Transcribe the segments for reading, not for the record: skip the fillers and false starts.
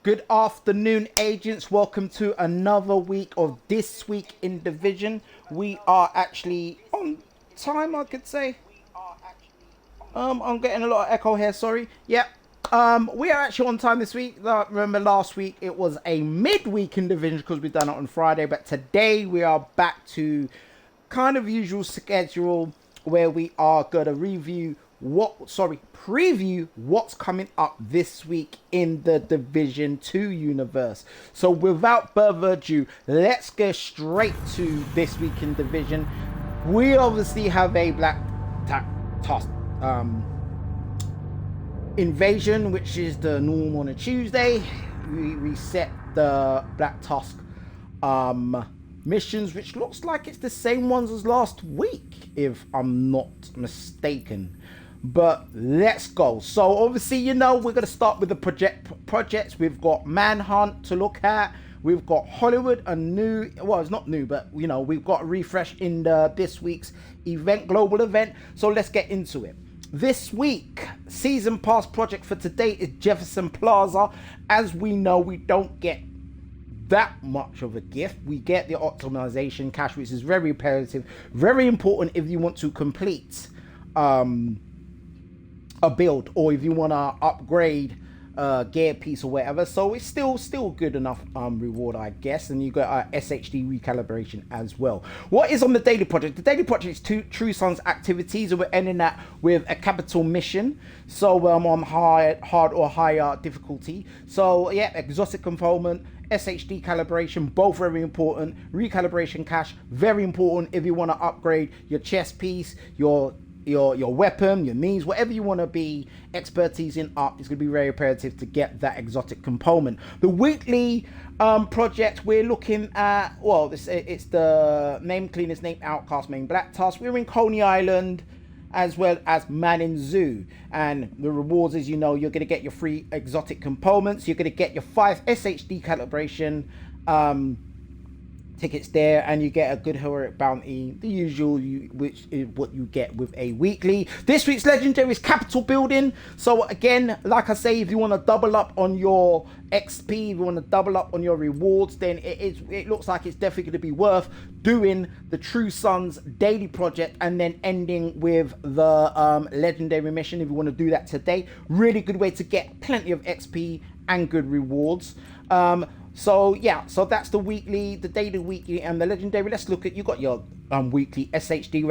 Good afternoon, agents. Welcome to another week of This Week in Division. We are actually on time, I could say. I'm getting a lot of echo here, sorry. Yep. We are actually on time this week. Remember last week it was a midweek in Division because we done it on Friday, but today we are back to kind of usual schedule where we are gonna preview what's coming up this week in the Division 2 universe. So without further ado, let's get straight to This Week in Division. We obviously have a Black Tusk invasion, which is the norm on a Tuesday. We reset the Black Tusk missions, which looks like it's the same ones as last week, if I'm not mistaken. But let's go. So obviously, you know, we're going to start with the projects. We've got Manhunt to look at. We've got Hollywood, a new, well, it's not new, but you know, we've got a refresh in this week's global event. So let's get into it. This week, season pass project for today is Jefferson Plaza. As we know, we don't get that much of a gift. We get the optimization cash, which is very imperative, very important if you want to complete a build, or if you want to upgrade gear piece or whatever. So it's still good enough reward, I guess. And you got SHD recalibration as well. What is on the daily project? The daily project is two True Sons activities, and we're ending that with a capital mission. So on hard or higher difficulty. So yeah, exotic component, SHD calibration, both very important. Recalibration cash, very important if you want to upgrade your chest piece, your weapon, your knees, whatever you want to be expertise in up. It's going to be very imperative to get that exotic component. The weekly project we're looking at, well, it's the Name Cleaners, Name Outcast, Main Black Task. We're in Coney Island, as well as Manning Zoo, and the rewards, as you know, you're going to get your free exotic components. You're going to get your 5 SHD calibration tickets there, and you get a good heroic bounty, the usual, which is what you get with a weekly. This week's legendary is capital building. So again, like I say, if you want to double up on your XP, if you want to double up on your rewards, then it looks like it's definitely going to be worth doing the True Sons daily project and then ending with the legendary mission if you want to do that today. Really good way to get plenty of XP and good rewards. So yeah, so that's the weekly, the daily, weekly, and the legendary. Let's look at, you got your weekly SHD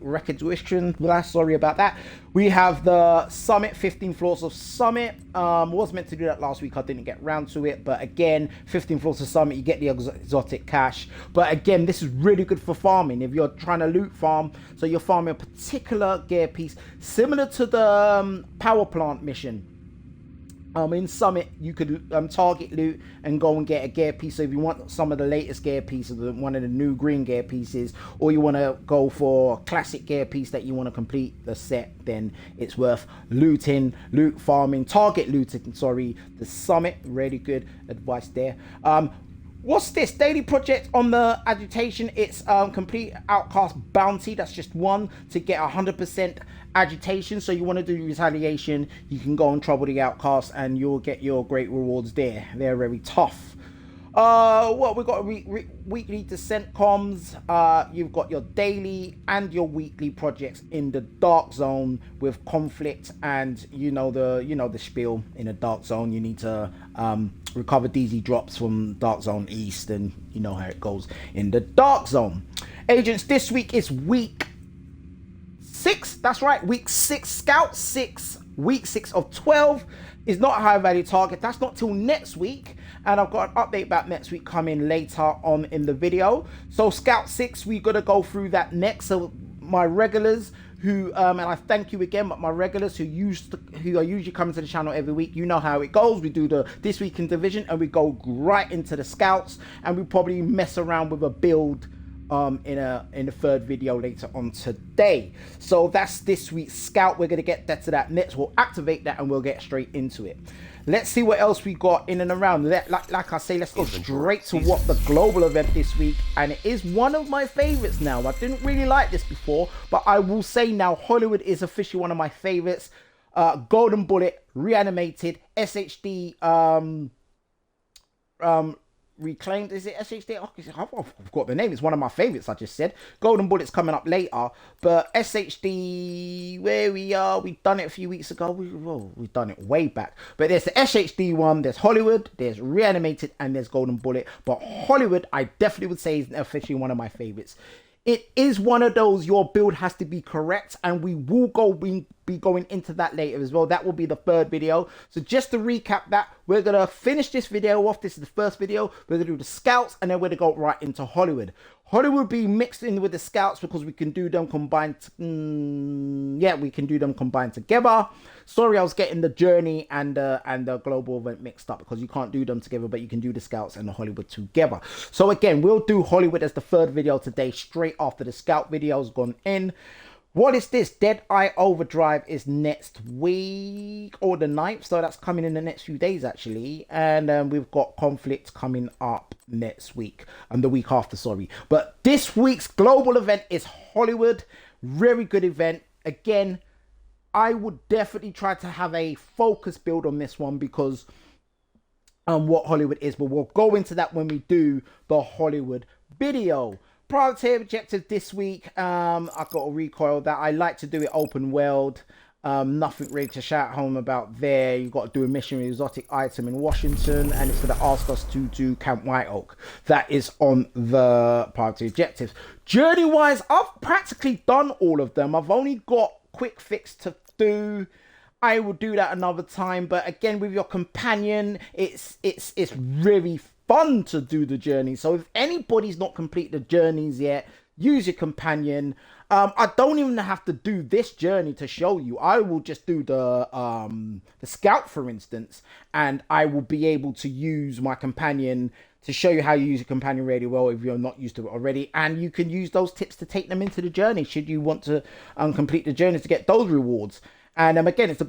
recognition. Sorry about that. We have the Summit, 15 floors of Summit. Was meant to do that last week, I didn't get round to it, but again, 15 floors of Summit, you get the exotic cash. But again, this is really good for farming if you're trying to loot farm. So you're farming a particular gear piece similar to the power plant mission. In Summit, you could target loot and go and get a gear piece. So if you want some of the latest gear pieces, one of the new green gear pieces, or you want to go for a classic gear piece that you want to complete the set, then it's worth loot farming, target looting, sorry, the Summit. Really good advice there. What's this daily project on the agitation? It's complete outcast bounty. That's just one to get 100% agitation. So you want to do retaliation, you can go and trouble the outcast and you'll get your great rewards there. They're very tough. Well, we've got weekly descent comms. You've got your daily and your weekly projects in the dark zone with conflict, and you know the spiel. In a dark zone, you need to recover DZ drops from dark zone east, and you know how it goes in the dark zone. Agents, this week is week 6. That's right, week 6, Scout 6, week 6 of 12 is not a high value target. That's not till next week, and I've got an update about next week coming later on in the video. So Scout 6, we're gonna go through that next. So my regulars who and I thank you again, but my regulars who are usually coming to the channel every week, you know how it goes. We do the This Week in Division and we go right into the Scouts, and we probably mess around with a build in the third video later on today. So that's this week's Scout. We're gonna get to that next. We'll activate that and we'll get straight into it. Let's see what else we got in and around. Like I say, let's go straight to what the global event this week, and it is one of my favorites now. I didn't really like this before, but I will say now Hollywood is officially one of my favorites. Golden Bullet, Reanimated, SHD, Reclaimed, is it SHD? Oh, I've got the name. It's one of my favorites. I just said Golden Bullet's coming up later, but SHD, where we are, we've done it a few weeks ago. We've done it way back. But there's the SHD one. There's Hollywood. There's Reanimated, and there's Golden Bullet. But Hollywood, I definitely would say, is officially one of my favorites. It is one of those, your build has to be correct, and we will be going into that later as well. That will be the third video. So just to recap that, we're going to finish this video off. This is the first video. We're going to do the scouts, and then we're going to go right into Hollywood. Hollywood will be mixed in with the scouts because we can do them combined. Yeah, we can do them combined together. Sorry, I was getting the journey and the global event mixed up because you can't do them together, but you can do the scouts and the Hollywood together. So again, we'll do Hollywood as the third video today, straight after the scout video's gone in. What is this? Dead Eye Overdrive is next week or the 9th. So that's coming in the next few days, actually. And we've got Conflict coming up next week. And the week after, sorry. But this week's global event is Hollywood. Very good event. Again, I would definitely try to have a focus build on this one because what Hollywood is. But we'll go into that when we do the Hollywood video. Priority objective this week, I've got to recoil that. I like to do it open world. Nothing really to shout home about there. You've got to do a mission with exotic item in Washington, and it's going to ask us to do Camp White Oak. That is on the priority objectives. Journey wise, I've practically done all of them. I've only got quick fix to do. I will do that another time, but again, with your companion, it's really fun to do the journey. So if anybody's not complete the journeys yet, use your companion. I don't even have to do this journey to show you. I will just do the scout, for instance, and I will be able to use my companion to show you how you use your companion really well if you're not used to it already. And you can use those tips to take them into the journey should you want to complete the journey to get those rewards. And again, it's the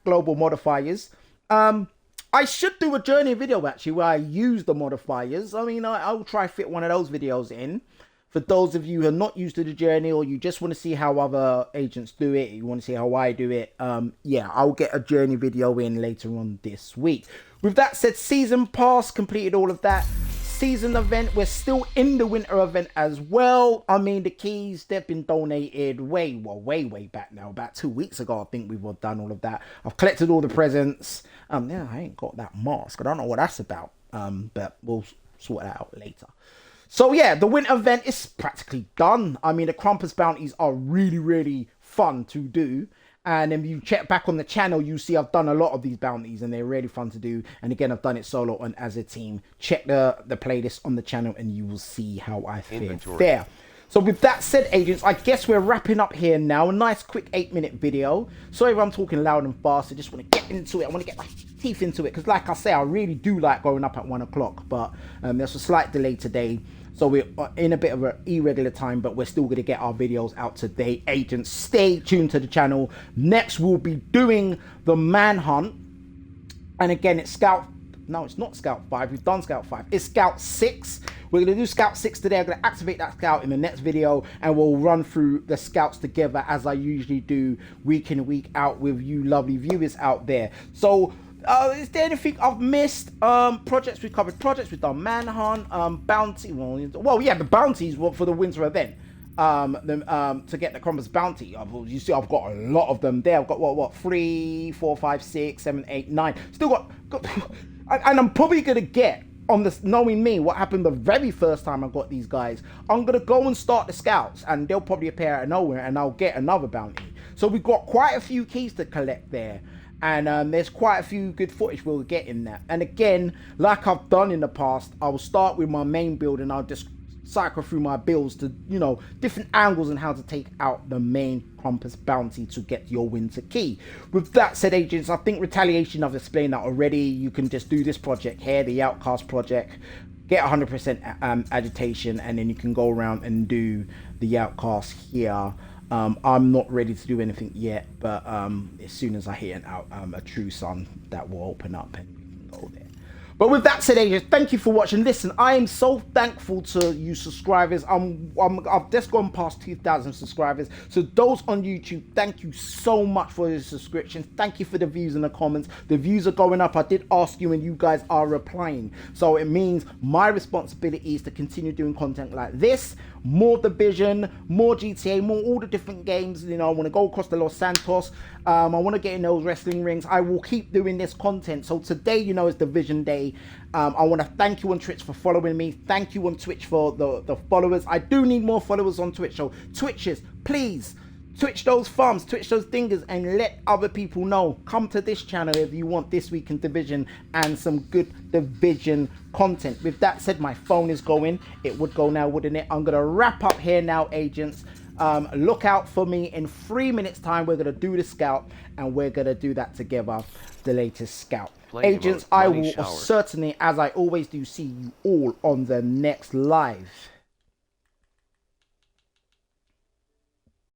global modifiers. I should do a journey video actually where I use the modifiers. I mean, I'll try fit one of those videos in. For those of you who are not used to the journey or you just want to see how other agents do it, you want to see how I do it, yeah, I'll get a journey video in later on this week. With that said, season pass, completed all of that. Season event, we're still in the winter event as well. I mean, the keys, they've been donated way back now. About 2 weeks ago, I think we've done all of that. I've collected all the presents. Yeah, I ain't got that mask. I don't know what that's about. But we'll sort that out later. So yeah, the winter event is practically done. I mean, the Krampus bounties are really fun to do. And if you check back on the channel, you see I've done a lot of these bounties and they're really fun to do. And again, I've done it solo and as a team. Check the playlist on the channel and you will see how I feel there. So with that said, agents, I guess we're wrapping up here now. A nice quick 8-minute video. Sorry if I'm talking loud and fast. I just want to get into it. I want to get my teeth into it. Because like I say, I really do like going up at 1 o'clock. But there's a slight delay today. So we're in a bit of an irregular time, but we're still going to get our videos out today. Agents, stay tuned to the channel. Next, we'll be doing the Manhunt. And again, it's Scout... No, it's not Scout 5. We've done Scout 5. It's Scout 6. We're going to do Scout 6 today. I'm going to activate that Scout in the next video. And we'll run through the Scouts together as I usually do week in, week out with you lovely viewers out there. So... is there anything I've missed? Projects we've covered. Projects we've done. Manhunt, bounty. Well, yeah, the bounties were for the winter event. To get the Krampus bounty. You see, I've got a lot of them there. I've got what 3, 4, 5, 6, 7, 8, 9. Still got and I'm probably gonna get on this. Knowing me, what happened the very first time I got these guys, I'm gonna go and start the scouts, and they'll probably appear out of nowhere, and I'll get another bounty. So we've got quite a few keys to collect there. And there's quite a few good footage we'll get in that. And again, like I've done in the past, I will start with my main build and I'll just cycle through my builds to, you know, different angles and how to take out the main Krampus bounty to get your winter key. With that said, agents, I think Retaliation, I've explained that already. You can just do this project here, the Outcast project, get 100% agitation, and then you can go around and do the Outcast here. I'm not ready to do anything yet, but as soon as I hit a true sun, that will open up and we can go there. But with that said, agents, thank you for watching. Listen, I am so thankful to you subscribers. I've just gone past 2,000 subscribers. So those on YouTube, thank you so much for your subscriptions. Thank you for the views and the comments. The views are going up. I did ask you and you guys are replying. So it means my responsibility is to continue doing content like this. More Division, more GTA, more all the different games. You know, I want to go across the Los Santos. I want to get in those wrestling rings. I will keep doing this content. So today, you know, is Division Day. I want to thank you on Twitch for following me. Thank you on Twitch for the followers. I do need more followers on Twitch. So Twitchers, please twitch those thumbs, twitch those fingers, and let other people know. Come to this channel if you want This Week in Division and some good Division content. With that said, my phone is going. It would go now, wouldn't it? I'm going to wrap up here now, agents. Look out for me in 3 minutes time. We're going to do the scout, and we're going to do that together, the latest scout. Agents, I will certainly, as I always do, see you all on the next live.